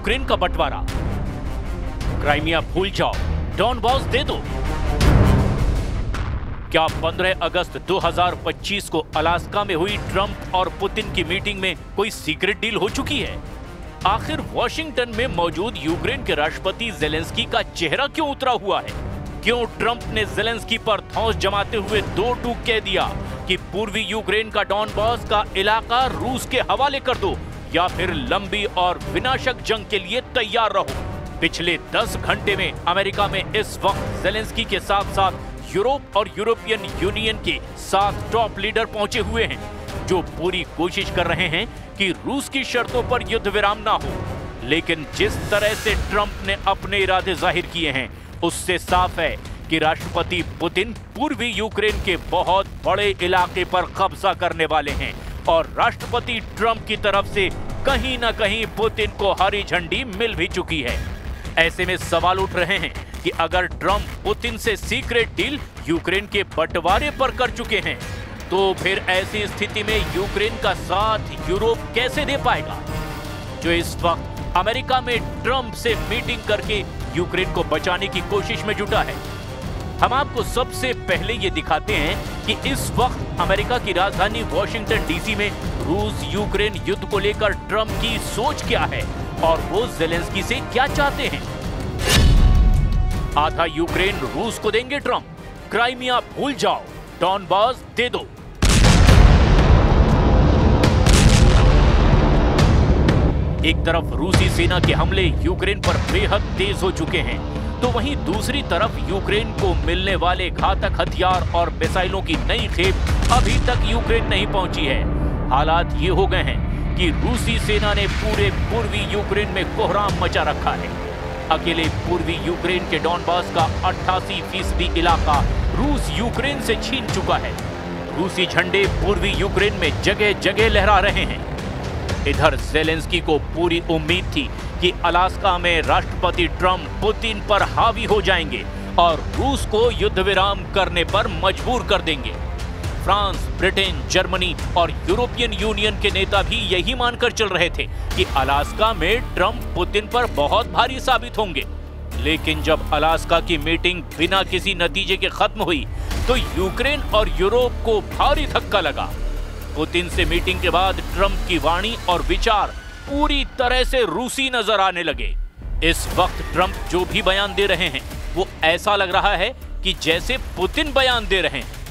Ukraine का बंटवारा, Crimea भूल जाओ, डॉनबास दे दो। क्या 15 अगस्त 2025 को अलास्का में हुई ट्रंप और पुतिन की मीटिंग में कोई सीक्रेट डील हो चुकी है? आखिर वॉशिंगटन में मौजूद यूक्रेन के राष्ट्रपति जेलेंस्की का चेहरा क्यों उतरा हुआ है? क्यों ट्रंप ने जेलेंस्की पर धौंस जमाते हुए दो टूक कह दिया कि पूर्वी यूक्रेन का डॉनबास का इलाका रूस के हवाले कर दो या फिर लंबी और विनाशक जंग के लिए तैयार रहो। पिछले 10 घंटे में अमेरिका में इस वक्त जेलेंस्की के साथ साथ यूरोप और यूरोपियन यूनियन के 7 टॉप लीडर पहुंचे हुए हैं, जो पूरी कोशिश कर रहे हैं कि रूस की शर्तों पर युद्ध विराम ना हो। लेकिन जिस तरह से ट्रंप ने अपने इरादे जाहिर किए हैं, उससे साफ है कि राष्ट्रपति पुतिन पूर्वी यूक्रेन के बहुत बड़े इलाके पर कब्जा करने वाले हैं और राष्ट्रपति ट्रंप की तरफ से कहीं ना कहीं पुतिन को हरी झंडी मिल भी चुकी है। ऐसे में सवाल उठ रहे हैं कि अगर ट्रंप पुतिन से सीक्रेट डील यूक्रेन के बंटवारे पर कर चुके हैं, तो फिर ऐसी स्थिति में यूक्रेन का साथ यूरोप कैसे दे पाएगा, जो इस वक्त अमेरिका में ट्रंप से मीटिंग करके यूक्रेन को बचाने की कोशिश में जुटा है। हम आपको सबसे पहले ये दिखाते हैं कि इस वक्त अमेरिका की राजधानी वॉशिंगटन डीसी में रूस यूक्रेन युद्ध को लेकर ट्रंप की सोच क्या है और वो जेलेंस्की से क्या चाहते हैं। आधा यूक्रेन रूस को देंगे ट्रंप, क्राइमिया भूल जाओ, डॉनबास दे दो। एक तरफ रूसी सेना के हमले यूक्रेन पर बेहद तेज हो चुके हैं, तो वहीं दूसरी तरफ यूक्रेन को मिलने वाले घातक हथियार और मिसाइलों की नई खेप अभी तक यूक्रेन नहीं पहुंची है। हालात ये हो गए हैं कि रूसी सेना ने पूरे पूर्वी यूक्रेन में कोहराम मचा रखा है। अकेले पूर्वी यूक्रेन के डॉनबास का 88% इलाका रूस यूक्रेन से छीन चुका है। रूसी झंडे पूर्वी यूक्रेन में जगह जगह लहरा रहे हैं। इधर जेलेंस्की को पूरी उम्मीद थी कि अलास्का में राष्ट्रपति ट्रंप पुतिन पर हावी हो जाएंगे और रूस को युद्ध विराम करने पर मजबूर कर देंगे। फ्रांस, ब्रिटेन, जर्मनी और यूरोपियन यूनियन के नेता भी यही मानकर चल रहे थे कि अलास्का में ट्रंप पुतिन पर बहुत भारी साबित होंगे। लेकिन जब अलास्का की मीटिंग बिना किसी नतीजे के खत्म हुई, तो यूक्रेन और यूरोप को भारी धक्का लगा। पुतिन से मीटिंग के बाद ट्रंप की वाणी और विचार पूरी तरह से रूसी नजर आने लगे। इस वक्त ट्रंप जो भी बयान दे रहे हैं, वो ऐसा लग रहा है कि जैसे पुतिन बयान दे रहे हैं।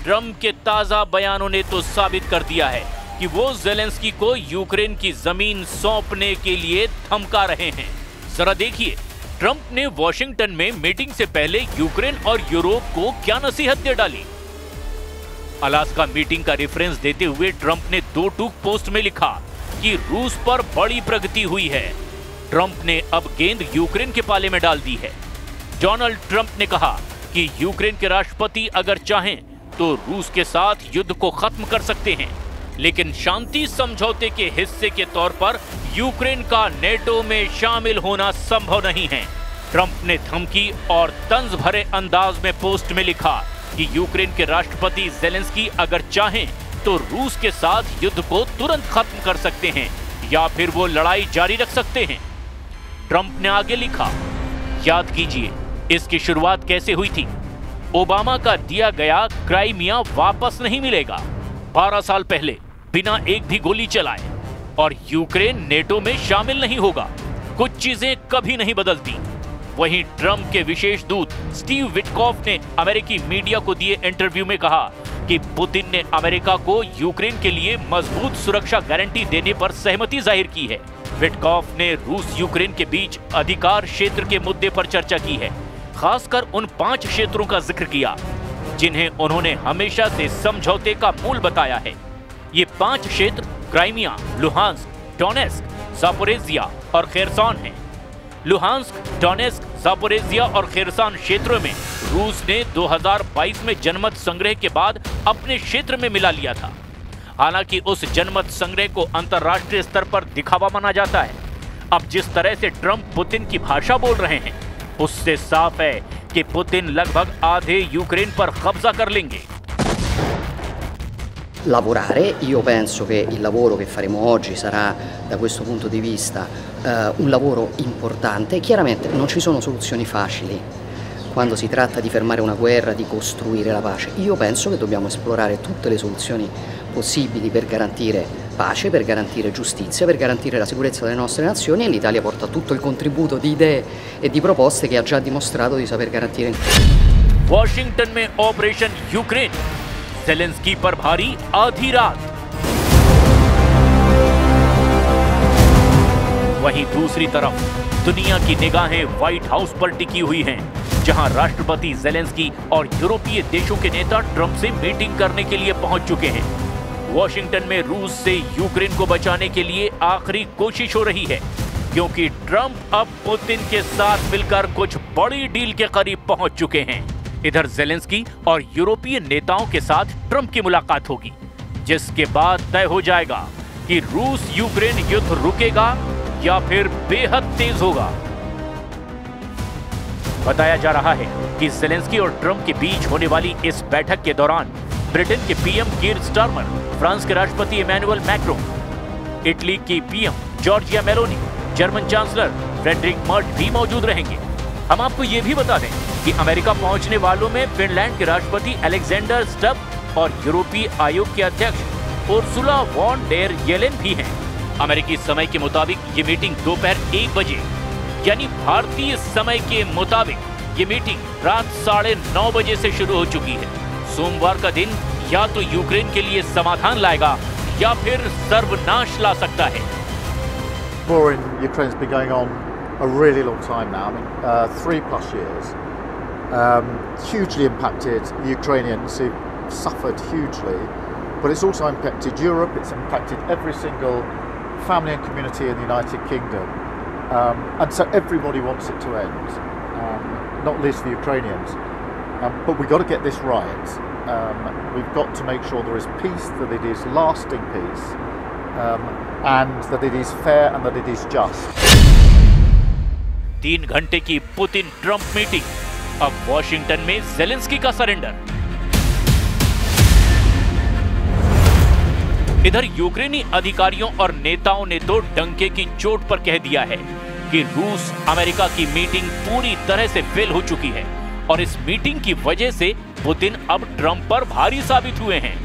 ट्रंप के ताजा बयानों ने तो साबित कर दिया है कि वो जेलेंस्की को यूक्रेन की जमीन सौंपने के लिए धमका रहे हैं। जरा देखिए, ट्रंप ने वॉशिंगटन में मीटिंग से पहले यूक्रेन और यूरोप को क्या नसीहत दे डाली। अलास्का मीटिंग का रेफरेंस देते हुए ट्रंप ने 2 टूक पोस्ट में लिखा कि रूस पर बड़ी प्रगति हुई है। ट्रंप ने अब गेंद यूक्रेन के पाले में डाल दी है। डोनाल्ड ट्रंप ने कहा कि यूक्रेन के राष्ट्रपति अगर चाहें तो रूस के साथ युद्ध को खत्म कर सकते हैं, लेकिन शांति समझौते के हिस्से के तौर पर यूक्रेन का नेटो में शामिल होना संभव नहीं है। ट्रंप ने धमकी और तंज भरे अंदाज में पोस्ट में लिखा कि यूक्रेन के राष्ट्रपति जेलेंस्की अगर चाहें तो रूस के साथ युद्ध को तुरंत खत्म कर सकते हैं या फिर वो लड़ाई जारी रख सकते हैं। ट्रंप ने आगे लिखा, याद कीजिए इसकी शुरुआत कैसे हुई थी। ओबामा का दिया गया क्राइमिया वापस नहीं मिलेगा। 12 साल पहले बिना एक भी गोली चलाए, और यूक्रेन नेटो में शामिल नहीं होगा। कुछ चीजें कभी नहीं बदलती। वहीं ट्रंप के विशेष दूत स्टीव विटकॉफ ने अमेरिकी मीडिया को दिए इंटरव्यू में कहा कि पुतिन ने अमेरिका को यूक्रेन के लिए मजबूत सुरक्षा गारंटी देने पर सहमति जाहिर की है। विटकॉफ ने रूस यूक्रेन के बीच अधिकार क्षेत्र के मुद्दे पर चर्चा की है, खासकर उन 5 क्षेत्रों का जिक्र किया जिन्हें उन्होंने हमेशा से समझौते का मूल बताया है। ये 5 क्षेत्र क्राइमिया, लुहांस्क, डोनेस्क, जापोरेजिया और खेरसन हैं। लुहांस्क, डोनेस्क, जापोरेजिया और खेरसन क्षेत्रों में रूस ने 2022 में जनमत संग्रह के बाद अपने क्षेत्र में मिला लिया था। हालांकि उस जनमत संग्रह को अंतर्राष्ट्रीय स्तर पर दिखावा माना जाता है। अब जिस तरह से ट्रंप पुतिन की भाषा बोल रहे हैं, उससे साफ है कि पुतिन लगभग आधे यूक्रेन पर कब्जा कर लेंगे। lavorare. Io penso che il lavoro che faremo oggi sarà da questo punto di vista un lavoro importante. Chiaramente non ci sono soluzioni facili quando si tratta di fermare una guerra, di costruire la pace. Io penso che dobbiamo esplorare tutte le soluzioni possibili per garantire pace, per garantire giustizia, per garantire la sicurezza delle nostre nazioni, e l'Italia porta tutto il contributo di idee e di proposte che ha già dimostrato di saper garantire. Washington में operation Ukraine, Zelensky पर भारी आधी रात। वहीं दूसरी तरफ दुनिया की निगाहें व्हाइट हाउस पर टिकी हुई हैं, जहां राष्ट्रपति ज़ेलेंस्की और यूरोपीय देशों के नेता ट्रंप से मीटिंग करने के लिए पहुंच चुके हैं। वॉशिंगटन में रूस से यूक्रेन को बचाने के लिए आखिरी कोशिश हो रही है, क्योंकि ट्रंप अब पुतिन के साथ मिलकर कुछ बड़ी डील के करीब पहुंच चुके हैं। इधर ज़ेलेंस्की और यूरोपीय नेताओं के साथ ट्रंप की मुलाकात होगी, जिसके बाद तय हो जाएगा कि रूस यूक्रेन युद्ध रुकेगा या फिर बेहद तेज होगा। बताया जा रहा है कि ज़ेलेंस्की और ट्रंप के बीच होने वाली इस बैठक के दौरान ब्रिटेन के पीएम कीर स्टारमर, फ्रांस के राष्ट्रपति इमैनुअल मैक्रोन, इटली की PM Giorgia Meloni, German chancellor Friedrich Merz भी मौजूद रहेंगे। हम आपको ये भी बता दें कि अमेरिका पहुंचने वालों में फिनलैंड के राष्ट्रपति अलेक्जेंडर स्टब और यूरोपीय आयोग के अध्यक्ष उर्सुला वॉन डेर येलेन भी हैं। अमेरिकी समय के मुताबिक ये मीटिंग दोपहर 1 बजे यानी भारतीय समय के मुताबिक ये मीटिंग रात 9:30 बजे से शुरू हो चुकी है। सोमवार का दिन या तो यूक्रेन के लिए समाधान लाएगा या फिर सर्वनाश ला सकता है। War in Ukraine's been going on a really long time now. I mean, 3+ years. Hugely impacted Ukrainians who suffered hugely, but it's also impacted Europe. It's impacted every single family and community in the United Kingdom, and so everybody wants it to end, not least the Ukrainians. But we've got to get this right. We've got to make sure there is peace, that it is lasting peace, and that it is fair and that it is just. 3 घंटे की Putin Trump meeting, अब Washington में Zelensky का surrender. इधर यूक्रेनी अधिकारियों और नेताओं ने तो डंके की चोट पर कह दिया है कि रूस अमेरिका की मीटिंग पूरी तरह से फेल हो चुकी है, और इस मीटिंग की वजह से पुतिन अब ट्रंप पर भारी साबित हुए हैं,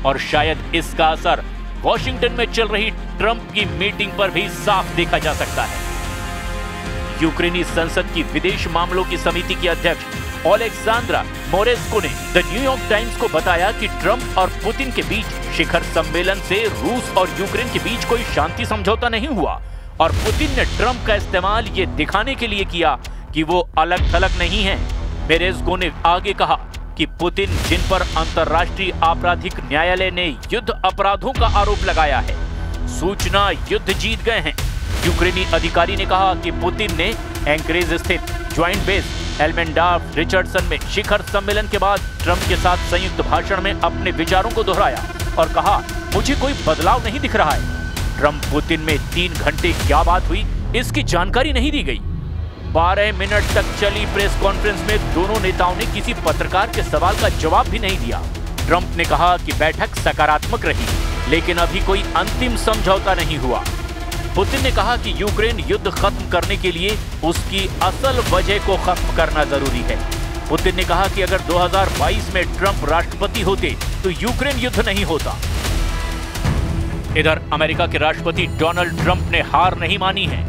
और शायद इसका असर वॉशिंगटन में चल रही ट्रंप की मीटिंग पर भी साफ देखा जा सकता है। यूक्रेनी संसद की विदेश मामलों की समिति की अध्यक्ष ओलेक्सांद्रा मोरेस्को ने द न्यूयॉर्क टाइम्स को बताया कि ट्रंप और पुतिन के बीच शिखर सम्मेलन से रूस और यूक्रेन के बीच कोई शांति समझौता नहीं हुआ, और पुतिन ने ट्रंप का इस्तेमाल ये दिखाने के लिए किया कि वो अलग थलग नहीं है। मोरेस्को ने आगे कहा कि पुतिन, जिन पर अंतर्राष्ट्रीय आपराधिक न्यायालय ने युद्ध अपराधों का आरोप लगाया है, सूचना युद्ध जीत गए हैं। यूक्रेनी अधिकारी ने कहा कि पुतिन ने एंकरेज स्थित ज्वाइंट बेस एल्मेंडार्फ रिचर्डसन में शिखर सम्मेलन के बाद ट्रंप के साथ संयुक्त भाषण में अपने विचारों को दोहराया और कहा, मुझे कोई बदलाव नहीं दिख रहा है। ट्रंप पुतिन में 3 घंटे क्या बात हुई, इसकी जानकारी नहीं दी गई। 12 मिनट तक चली प्रेस कॉन्फ्रेंस में दोनों नेताओं ने किसी पत्रकार के सवाल का जवाब भी नहीं दिया। ट्रंप ने कहा कि बैठक सकारात्मक रही, लेकिन अभी कोई अंतिम समझौता नहीं हुआ। पुतिन ने कहा कि यूक्रेन युद्ध खत्म करने के लिए उसकी असल वजह को खत्म करना जरूरी है। पुतिन ने कहा कि अगर 2022 में ट्रंप राष्ट्रपति होते तो यूक्रेन युद्ध नहीं होता। इधर अमेरिका के राष्ट्रपति डोनाल्ड ट्रंप ने हार नहीं मानी है।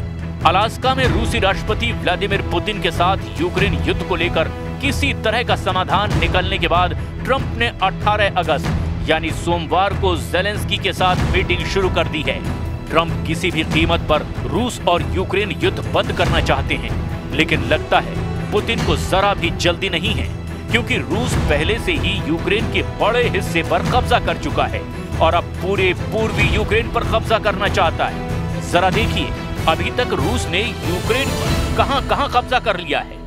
अलास्का में रूसी राष्ट्रपति व्लादिमीर पुतिन के साथ यूक्रेन युद्ध को लेकर किसी तरह का समाधान निकलने के बाद ट्रंप ने 18 अगस्त यानी सोमवार को ज़ेलेंस्की के साथ मीटिंग शुरू कर दी है। ट्रंप किसी भी कीमत पर रूस और यूक्रेन युद्ध बंद करना चाहते हैं, लेकिन लगता है पुतिन को जरा भी जल्दी नहीं है, क्योंकि रूस पहले से ही यूक्रेन के बड़े हिस्से पर कब्जा कर चुका है और अब पूरे पूर्वी यूक्रेन पर कब्जा करना चाहता है। जरा देखिए, अभी तक रूस ने यूक्रेन पर कहां-कहां कब्जा कर लिया है।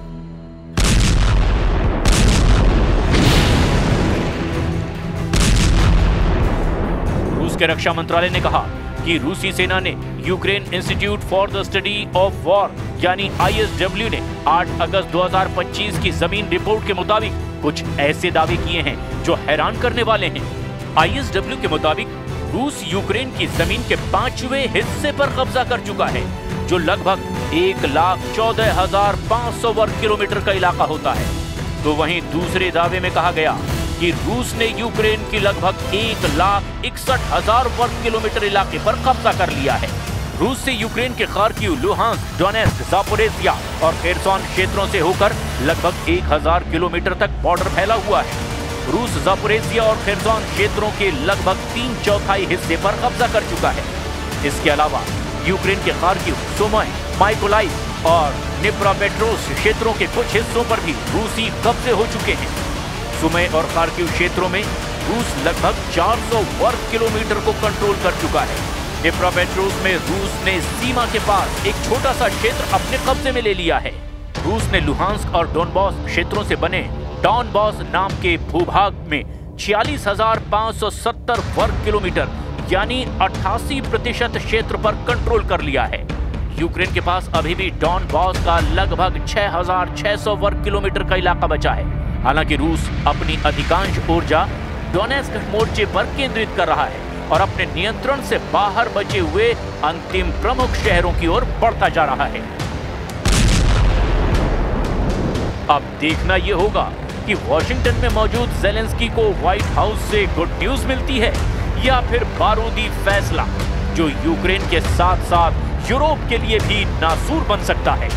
रूस के रक्षा मंत्रालय ने कहा कि रूसी सेना ने Ukraine institute for the study of war यानी ISW ने 8 अगस्त 2025 की जमीन रिपोर्ट के मुताबिक कुछ ऐसे दावे किए हैं जो हैरान करने वाले हैं। ISW के मुताबिक रूस यूक्रेन की जमीन के 5वें हिस्से पर कब्जा कर चुका है, जो लगभग 1,14,500 वर्ग किलोमीटर का इलाका होता है। तो वहीं दूसरे दावे में कहा गया कि रूस ने यूक्रेन की लगभग 1,61,000 वर्ग किलोमीटर इलाके पर कब्जा कर लिया है। रूस से यूक्रेन के खार्किव, लुहांस्क, डोनेट्स्क, जापोरेजिया और खेरसॉन क्षेत्रों से होकर लगभग 1,000 किलोमीटर तक बॉर्डर फैला हुआ है। रूस जापोरेजिया और खेरसॉन क्षेत्रों के लगभग 3/4 हिस्से पर कब्जा कर चुका है। इसके अलावा यूक्रेन के खार्किव, सुमी, माइकोलाइव और निप्रोपेट्रोव्स्क क्षेत्रों के कुछ हिस्सों पर भी रूसी कब्जे हो चुके हैं। सुमी और खार्किव क्षेत्रों में रूस लगभग 400 वर्ग किलोमीटर को कंट्रोल कर चुका है। निप्रोपेट्रोव्स्क में रूस ने सीमा के पास एक छोटा सा क्षेत्र अपने कब्जे में ले लिया है। रूस ने लुहांस्क और डोनबास क्षेत्रों से बने डॉनबास नाम के भूभाग में 46,570 वर्ग किलोमीटर यानी 88% क्षेत्र पर कंट्रोल कर लिया है। यूक्रेन के पास अभी भी डॉनबास का लगभग 6,600 वर्ग किलोमीटर का इलाका बचा है। हालांकि रूस अपनी अधिकांश ऊर्जा डोनेट्स्क मोर्चे पर केंद्रित कर रहा है और अपने नियंत्रण से बाहर बचे हुए अंतिम प्रमुख शहरों की ओर बढ़ता जा रहा है। अब देखना यह होगा कि वॉशिंगटन में मौजूद ज़ेलेंस्की को व्हाइट हाउस से गुड न्यूज मिलती है या फिर बारूदी फैसला जो यूक्रेन के साथ साथ यूरोप के लिए भी नासूर बन सकता है।